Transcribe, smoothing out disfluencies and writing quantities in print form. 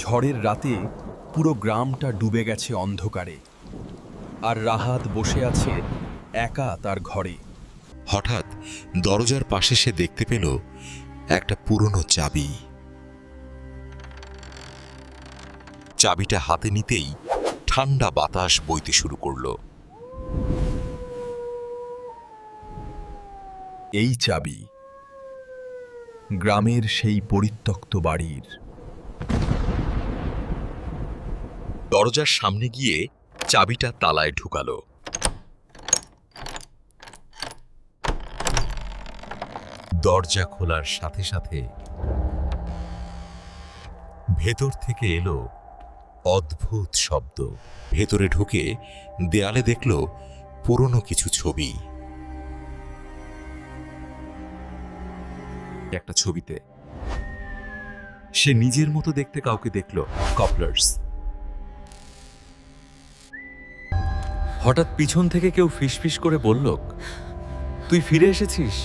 ঝড়ের রাতে পুরো গ্রামটা ডুবে গেছে অন্ধকারে, আর রাহাত বসে আছে একা তার ঘরে। হঠাৎ দরজার পাশে সে দেখতে পেল একটা পুরনো চাবি। চাবিটা হাতে নিতেই ঠান্ডা বাতাস বইতে শুরু করলো। এই চাবি গ্রামের সেই পরিত্যক্ত বাড়ির। দরজার সামনে গিয়ে চাবিটা তালায় ঢুকালো। দরজা খোলার সাথে সাথে ভেতর থেকে এলো অদ্ভুত শব্দ। ভেতরে ঢুকে দেয়ালে দেখল পুরনো কিছু ছবি। একটা ছবিতে সে নিজের মতো দেখতে কাউকে দেখল, কপলার্স। হঠাৎ পিছন থেকে কেউ ফিসফিস করে বলল, তুই ফিরে এসেছিস।